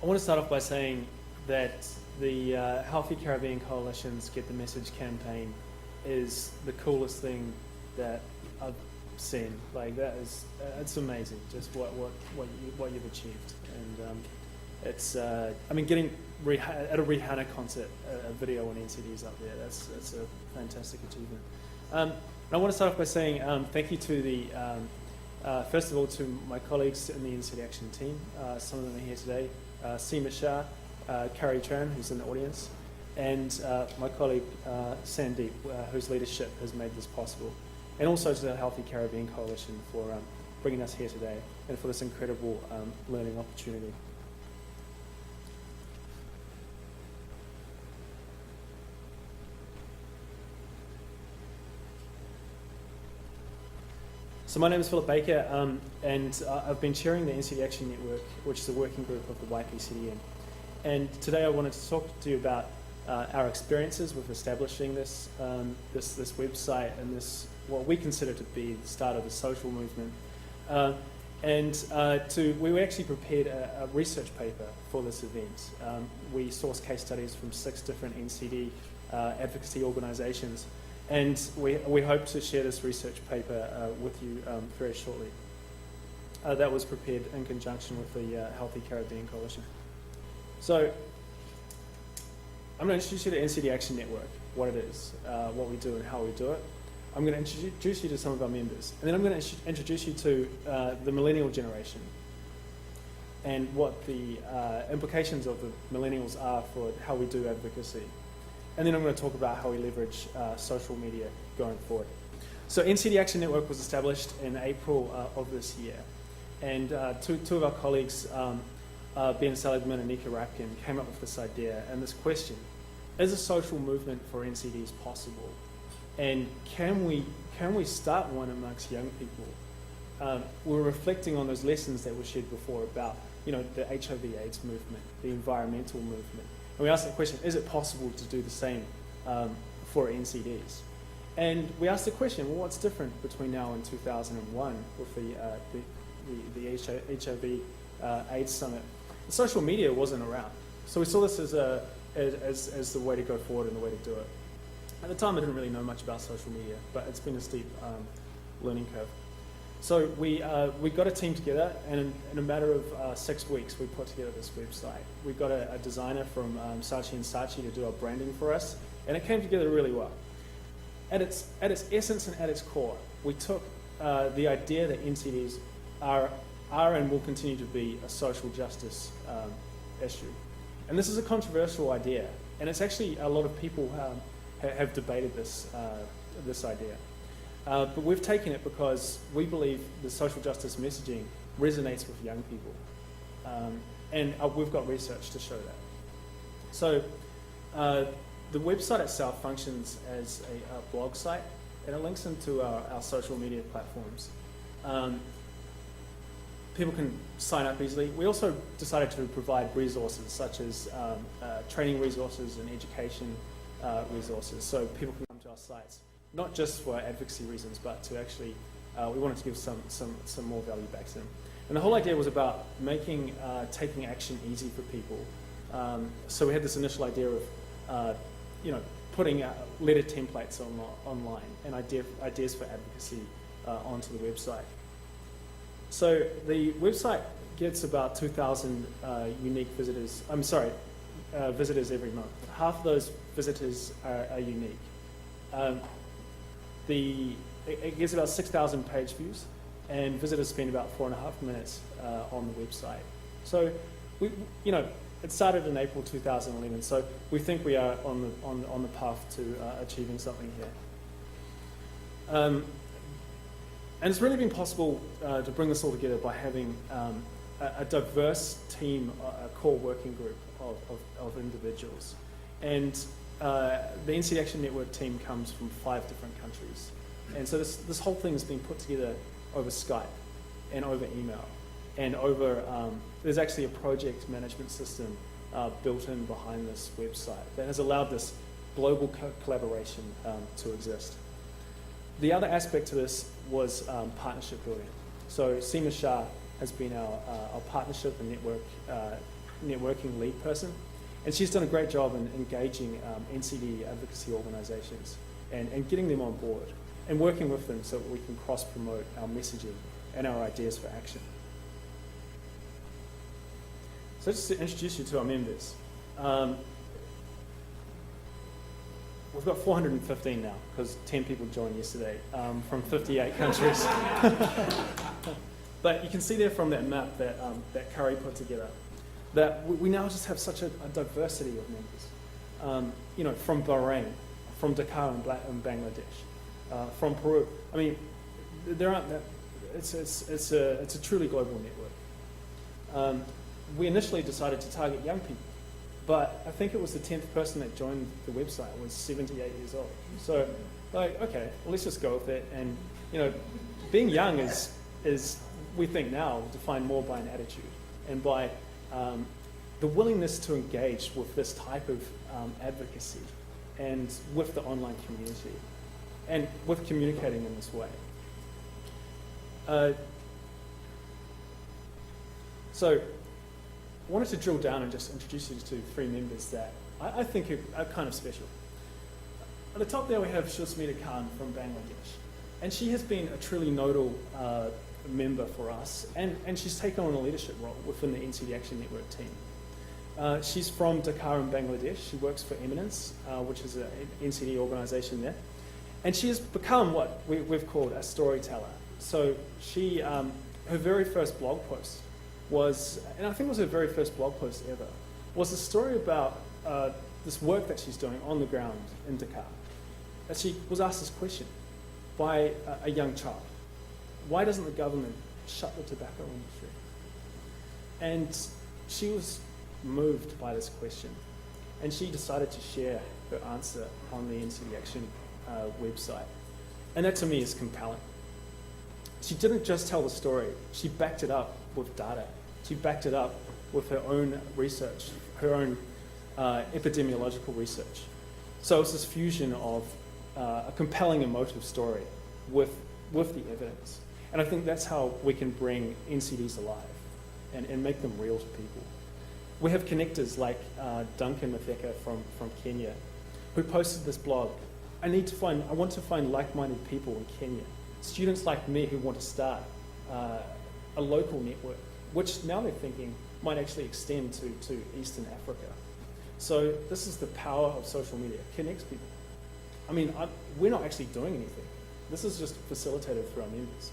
I want to start off by saying that the Healthy Caribbean Coalition's Get the Message campaign is the coolest thing that I've seen. Like it's amazing, just what you've achieved, and it's I mean, getting at a Rihanna concert a video on NCDs up there, that's a fantastic achievement. And I want to start off by saying thank you to the first of all to my colleagues in the NCD Action team. Some of them are here today. Seema Shah, Carrie Tran, who's in the audience, and my colleague Sandeep, whose leadership has made this possible. And also to the Healthy Caribbean Coalition for bringing us here today and for this incredible learning opportunity. So my name is Philip Baker, and I've been chairing the NCD Action Network, which is a working group of the YP-CDN. And today I wanted to talk to you about our experiences with establishing this website and this what we consider to be the start of a social movement. We actually prepared a research paper for this event. We sourced case studies from 6 different NCD advocacy organisations. And we hope to share this research paper with you very shortly. That was prepared in conjunction with the Healthy Caribbean Coalition. So I'm going to introduce you to NCD Action Network, what it is, what we do and how we do it. I'm going to introduce you to some of our members. And then I'm going to introduce you to the millennial generation and what the implications of the millennials are for how we do advocacy. And then I'm going to talk about how we leverage social media going forward. So NCD Action Network was established in April of this year. And two of our colleagues, Ben Seligman and Nika Rapkin, came up with this idea and this question: is a social movement for NCDs possible? And can we start one amongst young people? We're reflecting on those lessons that were shared before about the HIV/AIDS movement, the environmental movement. And we asked the question, is it possible to do the same for NCDs? And we asked the question, well, what's different between now and 2001 with the HIV AIDS summit? The social media wasn't around. So we saw this as the way to go forward and the way to do it. At the time, I didn't really know much about social media, but it's been a steep learning curve. So we got a team together, and in a matter of 6 weeks, we put together this website. We got a designer from Saatchi & Saatchi to do our branding for us, and it came together really well. At its essence and at its core, we took the idea that NCDs are and will continue to be a social justice issue. And this is a controversial idea, and it's actually a lot of people have debated this idea. But we've taken it because we believe the social justice messaging resonates with young people. And we've got research to show that. So the website itself functions as a blog site, and it links into our social media platforms. People can sign up easily. We also decided to provide resources such as training resources and education resources, so people can come to our sites. Not just for advocacy reasons, but to actually, we wanted to give some more value back to them. And the whole idea was about making taking action easy for people. So we had this initial idea of, putting letter templates online and ideas for advocacy onto the website. So the website gets about 2,000 unique visitors. Visitors every month. Half of those visitors are unique. It gets about 6,000 page views, and visitors spend about 4.5 minutes on the website. So it started in April 2011. So we think we are on the path to achieving something here. And it's really been possible to bring this all together by having a diverse team, a core working group of individuals. And the NCD Action Network team comes from 5 different countries. And so this whole thing has been put together over Skype and over email. And over, there's actually a project management system built in behind this website that has allowed this global collaboration to exist. The other aspect to this was partnership building. So Seema Shah has been our partnership and network networking lead person, and she's done a great job in engaging NCD advocacy organisations and getting them on board and working with them so that we can cross-promote our messaging and our ideas for action. So just to introduce you to our members, we've got 415 now because 10 people joined yesterday from 58 countries. But you can see there from that map that, that Curry put together that we now just have such a diversity of members. You know, from Bahrain, from Dakar in Bangladesh, from Peru. I mean, there aren't that. It's a truly global network. We initially decided to target young people, but I think it was the 10th person that joined the website was 78 years old. So, like, okay, well, let's just go with it. And you know, being young is we think now defined more by an attitude and by the willingness to engage with this type of advocacy and with the online community and with communicating in this way. So I wanted to drill down and just introduce you to 3 members that I think are kind of special. At the top there we have Shusmita Khan from Bangladesh, and she has been a truly nodal member for us, and she's taken on a leadership role within the NCD Action Network team. She's from Dakar in Bangladesh. She works for Eminence, which is an NCD organisation there, and she has become what we've called a storyteller. So she, her very first blog post was, and I think it was her very first blog post ever, was a story about this work that she's doing on the ground in Dakar. That she was asked this question by a young child: why doesn't the government shut the tobacco industry? And she was moved by this question, and she decided to share her answer on the NCD Action website. And that to me is compelling. She didn't just tell the story, she backed it up with data. She backed it up with her own research, her own epidemiological research. So it's this fusion of a compelling emotive story with the evidence. And I think that's how we can bring NCDs alive and make them real to people. We have connectors like Duncan Matheka from Kenya, who posted this blog. I want to find like-minded people in Kenya, students like me who want to start a local network, which now they're thinking might actually extend to Eastern Africa. So this is the power of social media. It connects people. I mean, we're not actually doing anything. This is just facilitated through our members.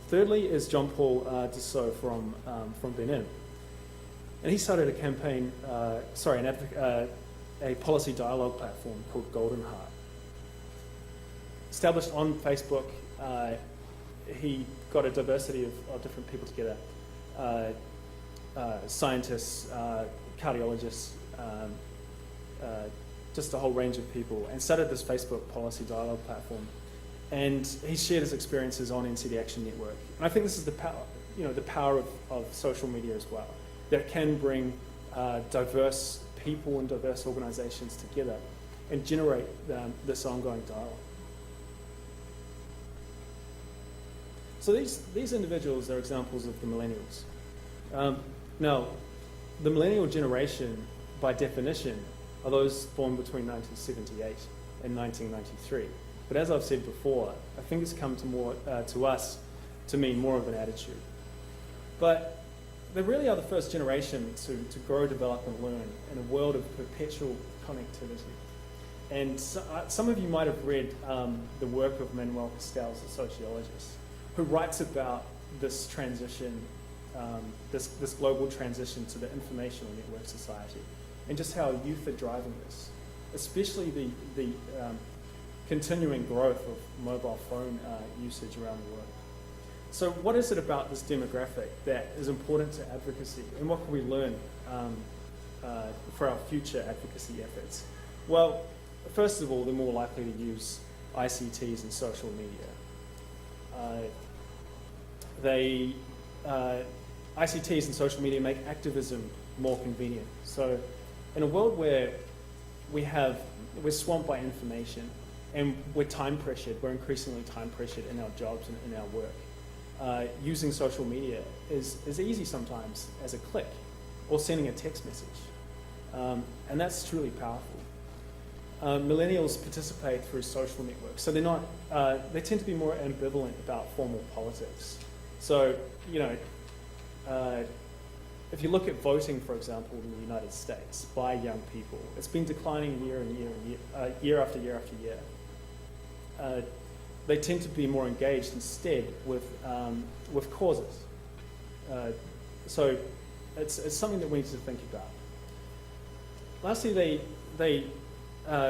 Thirdly is Jean-Paul Dussault from Benin. And he started a campaign, a policy dialogue platform called Golden Heart. Established on Facebook, he got a diversity of different people together, scientists, cardiologists, just a whole range of people, and started this Facebook policy dialogue platform. And he shared his experiences on NCD Action Network. And I think this is the power of social media as well, that it can bring diverse people and diverse organizations together and generate this ongoing dialogue. So these individuals are examples of the millennials. Now, the millennial generation, by definition, are those born between 1978 and 1993. But as I've said before, I think it's come to us to mean more of an attitude. But they really are the first generation to grow, develop, and learn in a world of perpetual connectivity. And some of you might have read the work of Manuel Castells, a sociologist, who writes about this transition, this global transition to the informational network society, and just how youth are driving this, especially the continuing growth of mobile phone usage around the world. So what is it about this demographic that is important to advocacy, and what can we learn for our future advocacy efforts? Well, first of all, they're more likely to use ICTs and social media. ICTs and social media make activism more convenient. So in a world where we're swamped by information and we're time pressured, we're increasingly time pressured in our jobs and in our work, using social media is easy sometimes as a click. or sending a text message. And that's truly powerful. Millennials participate through social networks, so they're not, they tend to be more ambivalent about formal politics. So, you know, if you look at voting, for example, in the United States by young people, it's been declining year after year after year. They tend to be more engaged instead with causes. So it's something that we need to think about. Lastly,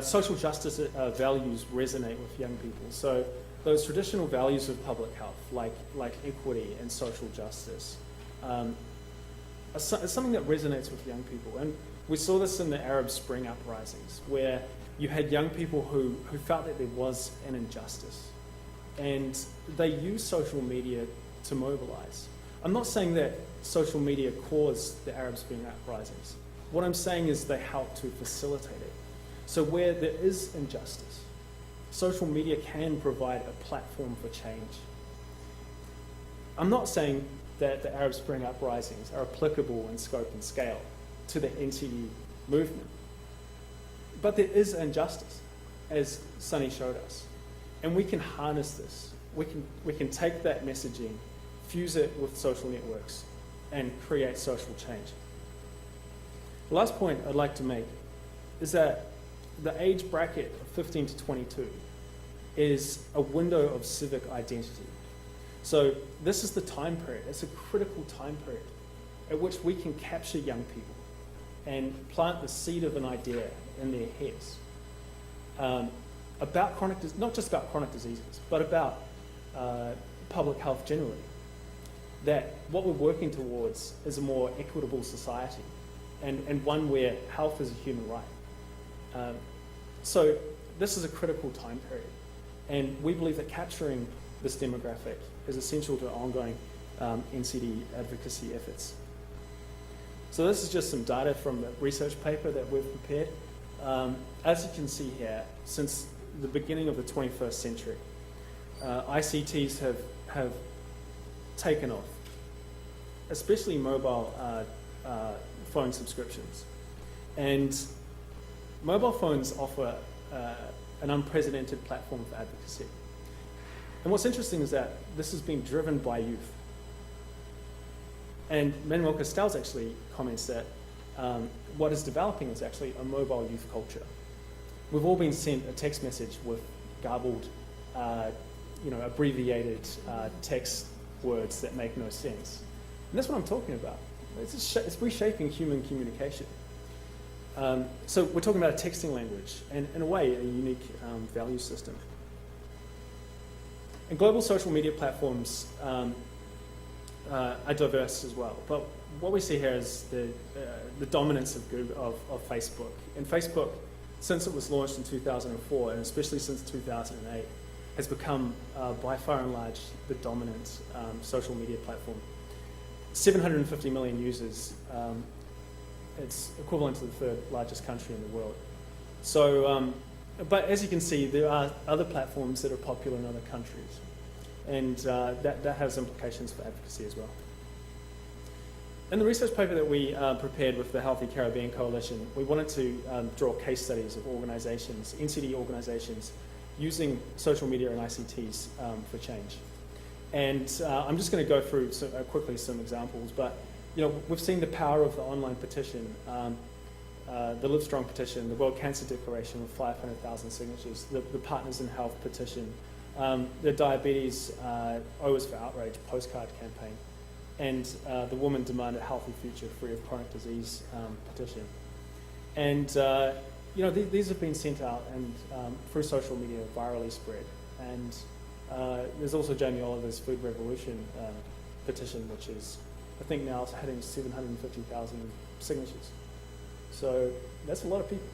social justice values resonate with young people. So those traditional values of public health, like equity and social justice, is something that resonates with young people. And we saw this in the Arab Spring uprisings, where you had young people who felt that there was an injustice. And they used social media to mobilize. I'm not saying that social media caused the Arab Spring uprisings. What I'm saying is they helped to facilitate it. So where there is injustice, social media can provide a platform for change. I'm not saying that the Arab Spring uprisings are applicable in scope and scale to the NCD movement. But there is injustice, as Sunny showed us. And we can harness this. We can take that messaging, fuse it with social networks, and create social change. The last point I'd like to make is that the age bracket of 15 to 22 is a window of civic identity. So this is the time period, it's a critical time period at which we can capture young people and plant the seed of an idea in their heads about not just about chronic diseases, but about public health generally. That what we're working towards is a more equitable society and one where health is a human right. So this is a critical time period, and we believe that capturing this demographic is essential to ongoing NCD advocacy efforts. So this is just some data from the research paper that we've prepared. As you can see here, since the beginning of the 21st century, ICTs have taken off, especially mobile phone subscriptions. And mobile phones offer an unprecedented platform for advocacy. And what's interesting is that this has been driven by youth. And Manuel Castells actually comments that what is developing is actually a mobile youth culture. We've all been sent a text message with garbled, abbreviated text words that make no sense. And that's what I'm talking about. It's reshaping human communication. So we're talking about a texting language and, in a way, a unique value system. And global social media platforms are diverse as well. But what we see here is the dominance of of Facebook. And Facebook, since it was launched in 2004, and especially since 2008, has become, by far and large, the dominant social media platform. 750 million users. It's equivalent to the third largest country in the world. So, but as you can see, there are other platforms that are popular in other countries. And that has implications for advocacy as well. In the research paper that we prepared with the Healthy Caribbean Coalition, we wanted to draw case studies of organizations, NCD organizations, using social media and ICTs for change. And I'm just going to go through quickly some examples, but we've seen the power of the online petition, the Livestrong petition, the World Cancer Declaration with 500,000 signatures, the Partners in Health petition, the Diabetes Always for Outrage postcard campaign, and the Women Demand a Healthy Future Free of Chronic Disease petition. And these have been sent out and through social media virally spread. And there's also Jamie Oliver's Food Revolution petition, which is, I think now it's hitting 750,000 signatures. So that's a lot of people.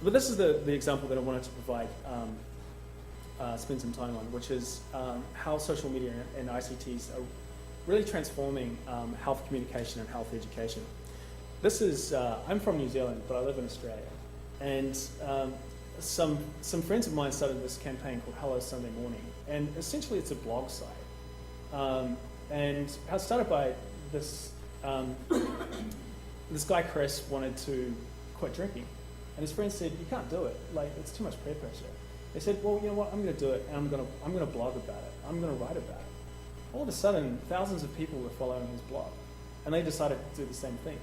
But this is the example that I wanted to provide, spend some time on, which is how social media and ICTs are really transforming health communication and health education. This is, I'm from New Zealand, but I live in Australia. And some friends of mine started this campaign called Hello Sunday Morning. And essentially it's a blog site. And it was started by this this guy Chris wanted to quit drinking, and his friends said, "You can't do it. Like, it's too much peer pressure." They said, "Well, you know what? I'm going to do it, and I'm going to blog about it. I'm going to write about it." All of a sudden, thousands of people were following his blog, and they decided to do the same thing.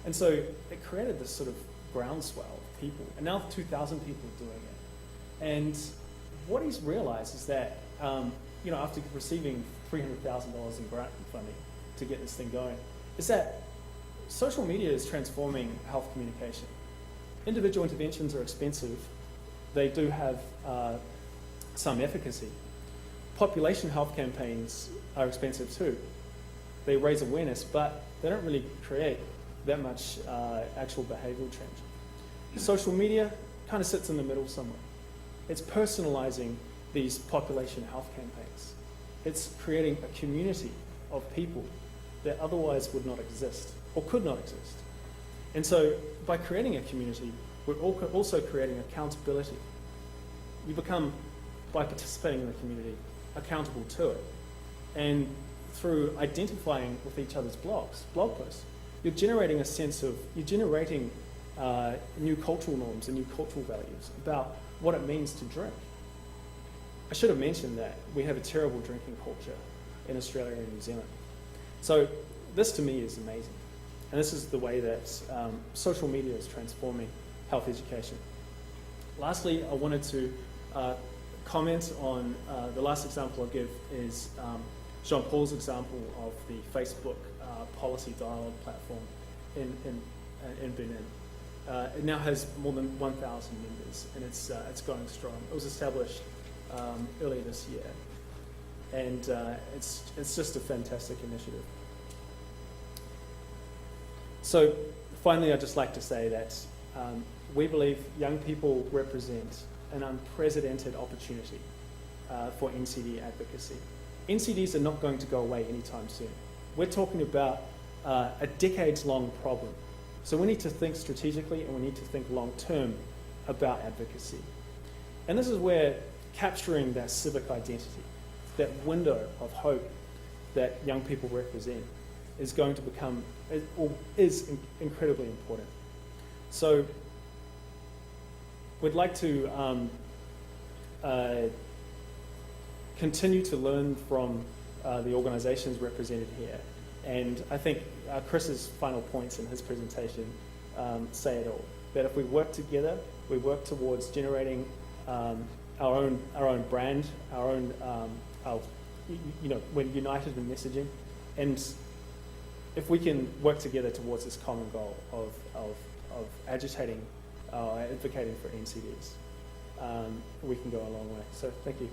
And so it created this sort of groundswell of people, and now 2,000 people are doing it. And what he's realized is that, after receiving $300,000 in grant funding to get this thing going, is that social media is transforming health communication. Individual interventions are expensive. They do have some efficacy. Population health campaigns are expensive too. They raise awareness, but they don't really create that much actual behavioral change. Social media kind of sits in the middle somewhere. It's personalizing these population health campaigns. It's creating a community of people that otherwise would not exist or could not exist. And so by creating a community, we're also creating accountability. You become, by participating in the community, accountable to it. And through identifying with each other's blog posts, you're generating new cultural norms and new cultural values about what it means to drink. I should have mentioned that we have a terrible drinking culture in Australia and New Zealand. So this to me is amazing. And this is the way that social media is transforming health education. Lastly, I wanted to comment on the last example I'll give is Jean-Paul's example of the Facebook policy dialogue platform in Benin. It now has more than 1,000 members, and it's going strong. It was established earlier this year, and it's just a fantastic initiative. So finally, I'd just like to say that we believe young people represent an unprecedented opportunity for NCD advocacy. NCDs are not going to go away anytime soon. We're talking about a decades-long problem. So we need to think strategically, and we need to think long-term about advocacy. And this is where capturing that civic identity, that window of hope that young people represent, is going to become, or is incredibly important. So we'd like to continue to learn from the organizations represented here. And I think Chris's final points in his presentation say it all. That if we work together, we work towards generating our own brand, we're united in messaging, and if we can work together towards this common goal of agitating, advocating for NCDs, we can go a long way. So thank you.